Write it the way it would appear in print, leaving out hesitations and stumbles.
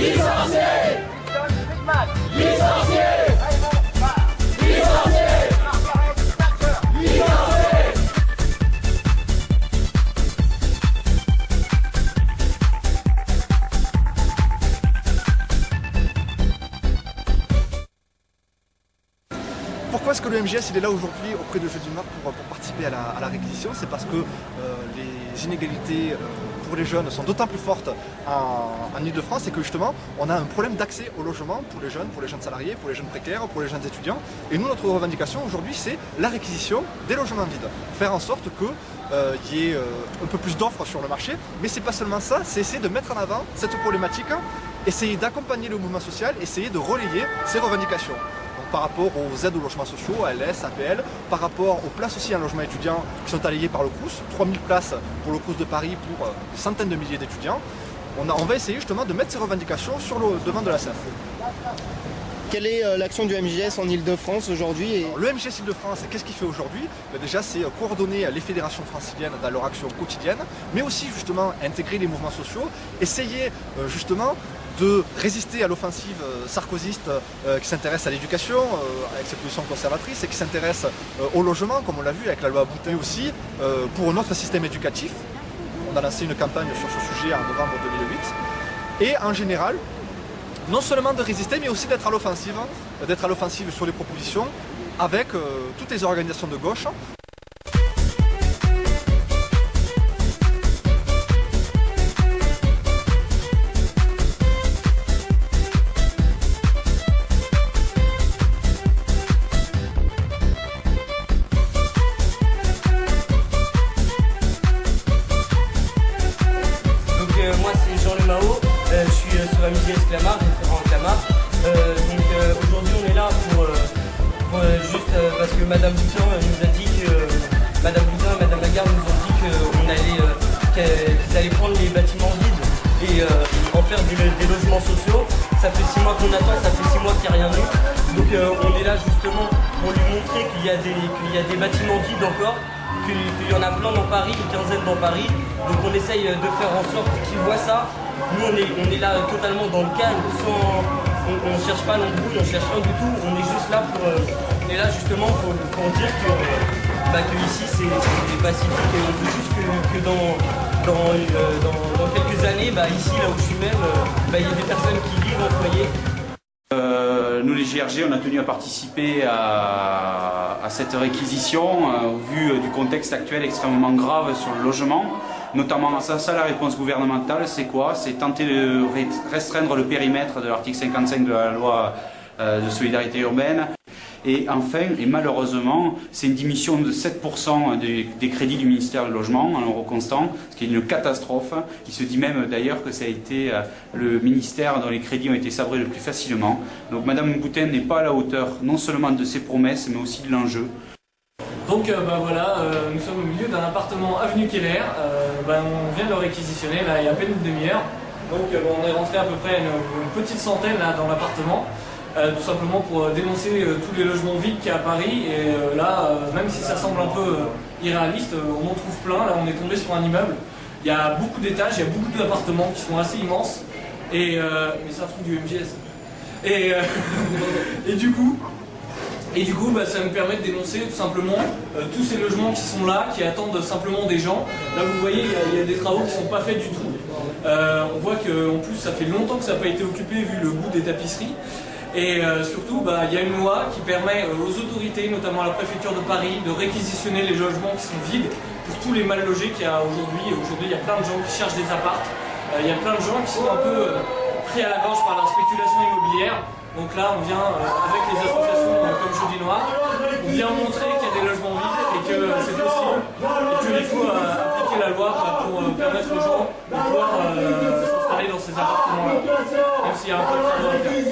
Licenciés. Licenciés. Licenciés. Licenciés. Pourquoi est-ce que le MJS il est là aujourd'hui auprès de Jeudi Noir pour participer à la réquisition? C'est parce que les inégalités pour les jeunes sont d'autant plus fortes en Ile-de-France et que justement on a un problème d'accès au logement pour les jeunes salariés, pour les jeunes précaires, pour les jeunes étudiants. Et nous, notre revendication aujourd'hui, c'est la réquisition des logements vides. Faire en sorte qu'il y ait un peu plus d'offres sur le marché, mais c'est pas seulement ça, c'est essayer de mettre en avant cette problématique, essayer d'accompagner le mouvement social, essayer de relayer ces revendications. Par rapport aux aides aux logements sociaux, ALS, APL, par rapport aux places aussi en logement étudiant qui sont allayées par le Crous, 3000 places pour le Crous de Paris pour des centaines de milliers d'étudiants. On va essayer justement de mettre ces revendications sur le devant de la scène. Quelle est l'action du MJS en Ile-de-France aujourd'hui? Le MJS Ile-de-France, qu'est-ce qu'il fait aujourd'hui? Déjà, c'est coordonner les fédérations franciliennes dans leur action quotidienne, mais aussi justement intégrer les mouvements sociaux, essayer justement de résister à l'offensive sarkozyste qui s'intéresse à l'éducation avec ses positions conservatrices et qui s'intéresse au logement, comme on l'a vu avec la loi Boutin aussi, pour notre système éducatif. On a lancé une campagne sur ce sujet en novembre 2008. Et en général, non seulement de résister, mais aussi d'être à l'offensive sur les propositions avec toutes les organisations de gauche. Moi c'est Jean Le Mao, je suis sur la MJS Clamart, référent Clamart. Aujourd'hui on est là pour juste parce que Madame Boutin nous a dit que Madame Boutin et Madame Lagarde nous ont dit qu'ils allaient prendre les bâtiments vides et en faire des logements sociaux. Ça fait 6 mois qu'on attend, ça fait 6 mois qu'il n'y a rien eu. Donc on est là justement pour lui montrer qu'il y a des bâtiments vides encore. Qu'il y en a plein dans Paris, une quinzaine dans Paris. Donc on essaye de faire en sorte qu'ils voient ça. Nous on est là totalement dans le calme, on ne cherche pas l'embrouille, on ne cherche rien du tout. On est juste là on est là justement pour dire que ici c'est pacifique et on veut juste que dans quelques années, ici là où je suis même, il y a des personnes qui vivent en foyer. Nous les GRG, on a tenu à participer à cette réquisition au vu du contexte actuel extrêmement grave sur le logement. Notamment, ça la réponse gouvernementale, c'est quoi? C'est tenter de restreindre le périmètre de l'article 55 de la loi de solidarité urbaine. Et enfin, et malheureusement, c'est une diminution de 7% des crédits du ministère du Logement en euros constants, ce qui est une catastrophe. Il se dit même d'ailleurs que ça a été le ministère dont les crédits ont été sabrés le plus facilement. Donc Madame Boutin n'est pas à la hauteur non seulement de ses promesses, mais aussi de l'enjeu. Donc voilà, nous sommes au milieu d'un appartement avenue Keller. On vient de le réquisitionner là, il y a à peine une demi-heure. Donc on est rentré à peu près une petite centaine là, dans l'appartement. Tout simplement pour dénoncer tous les logements vides qu'il y a à Paris. Et là, même si ça semble un peu irréaliste, on en trouve plein. Là, on est tombé sur un immeuble. Il y a beaucoup d'étages, il y a beaucoup d'appartements qui sont assez immenses. Mais c'est un truc du MJS. Et du coup, ça nous permet de dénoncer tout simplement tous ces logements qui sont là, qui attendent simplement des gens. Là, vous voyez, il y a des travaux qui ne sont pas faits du tout. On voit qu'en plus, ça fait longtemps que ça n'a pas été occupé vu le goût des tapisseries. Et surtout, il y a une loi qui permet aux autorités, notamment à la préfecture de Paris, de réquisitionner les logements qui sont vides pour tous les mal logés qu'il y a aujourd'hui. Aujourd'hui, il y a plein de gens qui cherchent des apparts. Il y a plein de gens qui sont un peu pris à la gorge par la spéculation immobilière. Donc là, on vient, avec les associations comme Jeudi Noir, on vient montrer qu'il y a des logements vides et que c'est possible. Et qu'il faut appliquer la loi pour permettre aux gens de pouvoir s'installer dans ces appartements-là, même s'il y a un peu de travail à faire.